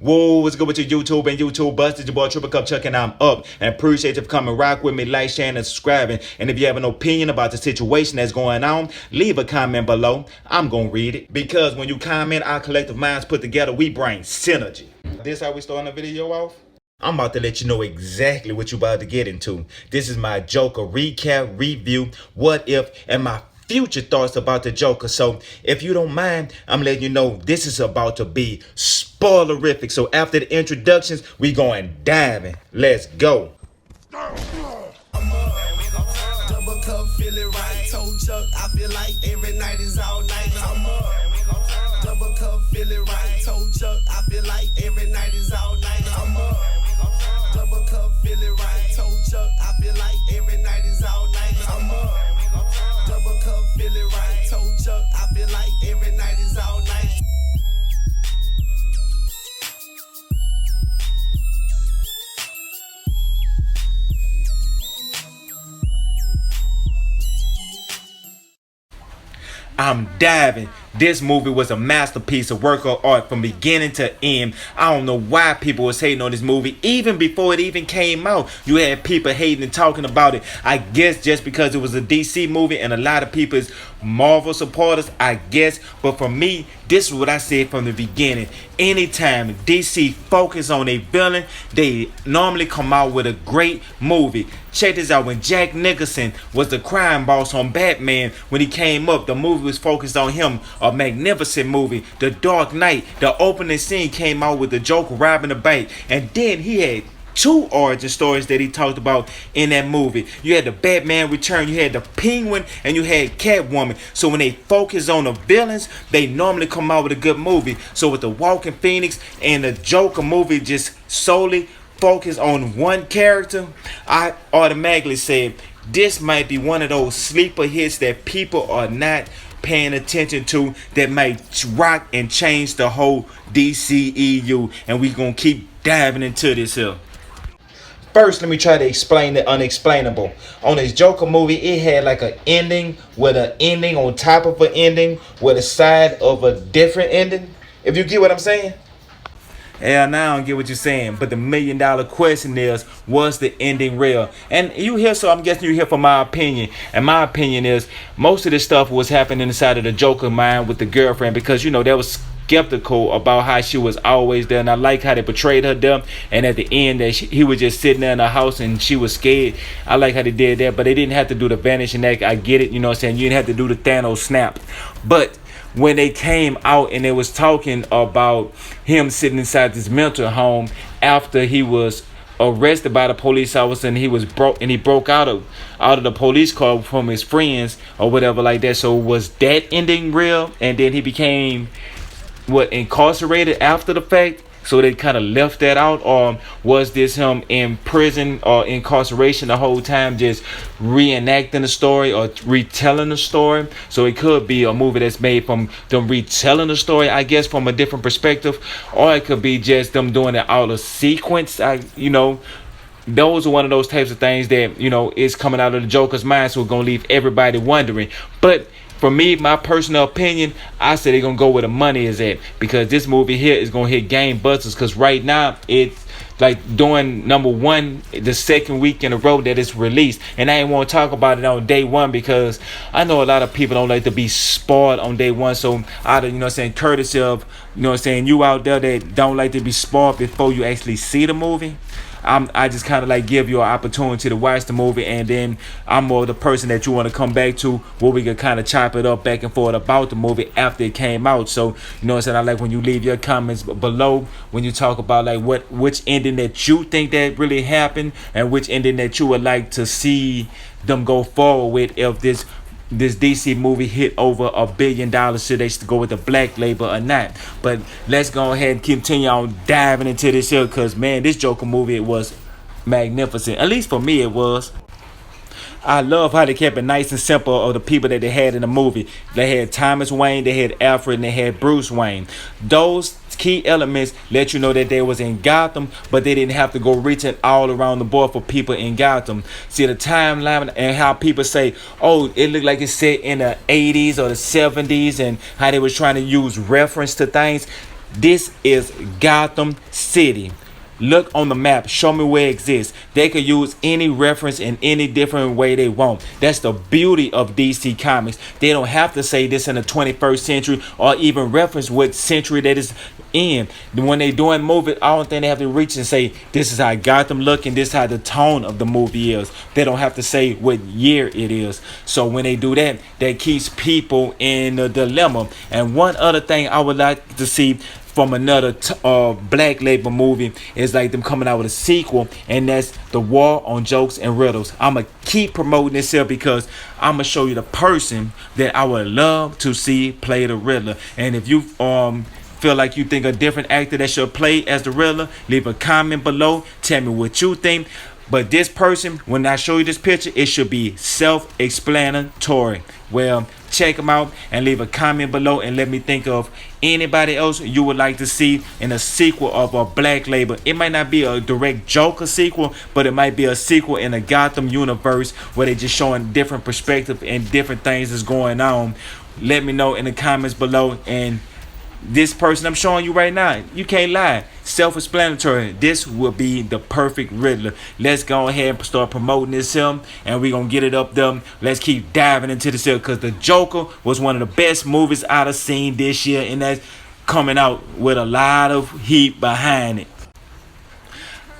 Whoa, what's good with your YouTube and YouTube busters? Your boy Triple Cup Chuck and I'm up. And appreciate you for coming rock with me, like, sharing, and subscribing. And if you have an opinion about the situation that's going on, leave a comment below. I'm gonna read it. Because when you comment, our collective minds put together, we bring synergy. This how we starting the video off? I'm about to let you know exactly what you about to get into. This is my Joker recap, review, what if, and my future thoughts about the Joker. So if you don't mind, I'm letting you know this is about to be spoilerific. So after the introductions, we going diving. Let's go. Double cup, feel it right. Told Chuck, I feel like every night is all night. I'm up. Double cup, feel it right. Told Chuck, I feel like every night is all night. I'm up. Double cup, feel it right. Told Chuck, I feel like every night is all night. I'm up. Double cup, feel it right. Told Chuck, I feel like every night is all night. I'm diving. This movie was a masterpiece of work of art from beginning to end. I don't know why people was hating on this movie. Even before it even came out, you had people hating and talking about it. I guess just because it was a DC movie and a lot of people is Marvel supporters, I guess. But for me, this is what I said from the beginning. Anytime DC focus on a villain, they normally come out with a great movie. Check this out. When Jack Nicholson was the crime boss on Batman, when he came up, the movie was focused on him. A magnificent movie. The Dark Knight, the opening scene came out with the Joker robbing the bank. And then he had two origin stories that he talked about in that movie. You had the Batman Return, you had the Penguin, and you had Catwoman. So when they focus on the villains, they normally come out with a good movie. So with the Joaquin Phoenix and the Joker movie just solely focus on one character, I automatically said this might be one of those sleeper hits that people are not paying attention to, that might rock and change the whole DCEU. And we gonna keep diving into this here. First, let me try to explain the unexplainable. On this Joker movie, it had like an ending with an ending on top of an ending with a side of a different ending. If you get what I'm saying? Yeah, now I don't get what you're saying, but the $1 million question is, was the ending real? And you here, so I'm guessing you here for my opinion. And my opinion is, most of this stuff was happening inside of the Joker mind with the girlfriend, because, you know, they was skeptical about how she was always there. And I like how they portrayed her there. And at the end, that he was just sitting there in the house and she was scared. I like how they did that, but they didn't have to do the vanishing act. I get it, you know what I'm saying? You didn't have to do the Thanos snap. But when they came out and they was talking about him sitting inside this mental home after he was arrested by the police officer, and he broke out of the police car from his friends or whatever like that. So was that ending real? And then he became incarcerated after the fact? So they kind of left that out? Or was this him in prison or incarceration the whole time, just reenacting the story or retelling the story? So it could be a movie that's made from them retelling the story, I guess, from a different perspective. Or it could be just them doing it out of sequence. Those are one of those types of things that, is coming out of the Joker's mind. So we're going to leave everybody wondering. But for me, my personal opinion, I say they're going to go where the money is at. Because this movie here is going to hit gangbusters. Because right now, it's like doing number one the second week in a row that it's released. And I ain't want to talk about it on day one, because I know a lot of people don't like to be spoiled on day one. So out of, courtesy of, you out there that don't like to be spoiled before you actually see the movie, I just kind of like give you an opportunity to watch the movie, and then I'm more the person that you want to come back to, where we can kind of chop it up back and forth about the movie after it came out. So I like when you leave your comments below, when you talk about like which ending that you think that really happened, and which ending that you would like to see them go forward with. If this DC movie hit over $1 billion, should they go with the black label or not? But let's go ahead and continue on diving into this here, because man, this Joker movie, it was magnificent. At least for me, it was. I love how they kept it nice and simple of the people that they had in the movie. They had Thomas Wayne, they had Alfred, and they had Bruce Wayne. Those key elements let you know that they was in Gotham, but they didn't have to go reaching all around the board for people in Gotham. See the timeline and how people say, oh, it looked like it's set in the 80s or the 70s, and how they was trying to use reference to things. This is Gotham City. Look on the map. Show me where it exists. They could use any reference in any different way they want. That's the beauty of DC Comics. They don't have to say this in the 21st century or even reference what century that is in. When they doing movies, I don't think they have to reach and say this is how Gotham look and this is how the tone of the movie is. They don't have to say what year it is. So when they do that, that keeps people in a dilemma. And one other thing I would like to see from another black label movie is like them coming out with a sequel, and that's The War on Jokes and Riddles. I'ma keep promoting this here because I'ma show you the person that I would love to see play the Riddler. And if you feel like you think a different actor that should play as the Riddler, leave a comment below, tell me what you think. But this person, when I show you this picture, it should be self-explanatory. Well, check them out and leave a comment below and let me think of anybody else you would like to see in a sequel of a black label. It might not be a direct Joker sequel, but it might be a sequel in the Gotham universe where they just showing different perspective and different things that's going on. Let me know in the comments below. And this person I'm showing you right now, you can't lie, self-explanatory. This will be the perfect Riddler. Let's go ahead and start promoting this film, and we're gonna get it up there. Let's keep diving into this film because the Joker was one of the best movies I've seen this year, and that's coming out with a lot of heat behind it.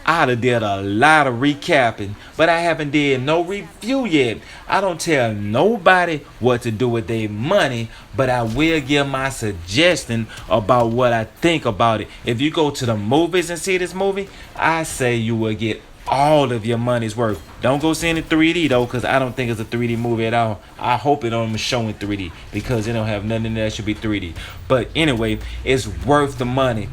I done did a lot of recapping, but I haven't did no review yet. I don't tell nobody what to do with their money, but I will give my suggestion about what I think about it. If you go to the movies and see this movie, I say you will get all of your money's worth. Don't go see it in 3D though, because I don't think it's a 3D movie at all. I hope it don't show in 3D because it don't have nothing in there that should be 3D. But anyway, it's worth the money.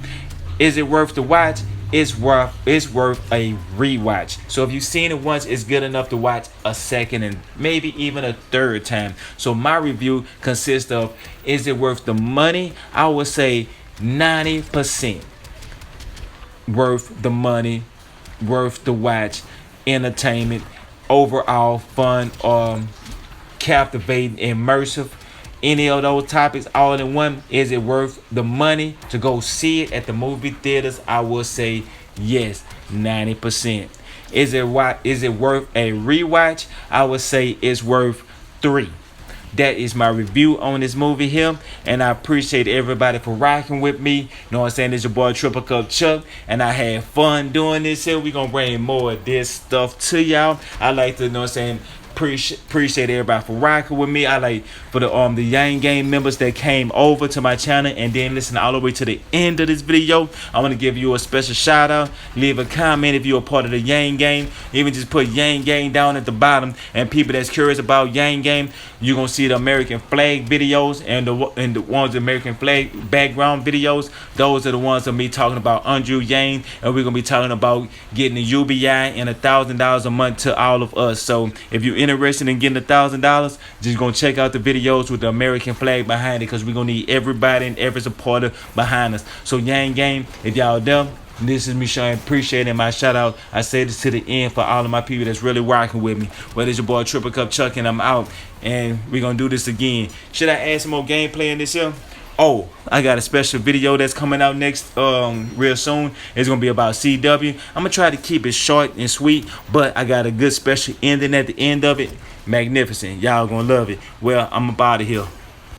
Is it worth the watch? It's worth a rewatch. So if you've seen it once, it's good enough to watch a second and maybe even a third time. So my review consists of, is it worth the money? I would say 90% worth the money, worth the watch, entertainment, overall fun, captivating, immersive. Any of those topics all in one. Is it worth the money to go see it at the movie theaters? I would say yes, 90%. Is it worth a rewatch? I would say it's worth 3. That is my review on this movie here, and I appreciate everybody for rocking with me. You know what I'm saying? It's your boy Triple Cup Chuck, and I had fun doing this here. We're gonna bring more of this stuff to y'all. I like to, you know what I'm saying, appreciate everybody for rocking with me. I like for the Yang Gang members that came over to my channel and then listen all the way to the end of this video. I want to give you a special shout out. Leave a comment if you're a part of the Yang Gang. Even just put Yang Gang down at the bottom, and people that's curious about Yang Gang, you're gonna see the American flag videos and the ones the American flag background videos. Those are the ones of me talking about Andrew Yang, and we're gonna be talking about getting a UBI and $1,000 a month to all of us. So if you're interested in getting $1,000, just gonna check out the videos with the American flag behind it, because we're gonna need everybody and every supporter behind us. So Yang Gang, if y'all there, this is me showing appreciating my shout out. I say this to the end for all of my people that's really rocking with me. Well, it's your boy Triple Cup Chuck, and I'm out, and we're gonna do this again. Should I add some more gameplay in this here? Oh, I got a special video that's coming out next real soon. It's gonna be about CW. I'm gonna try to keep it short and sweet, but I got a good special ending at the end of it. Magnificent. Y'all gonna love it. Well, I'm about out of here.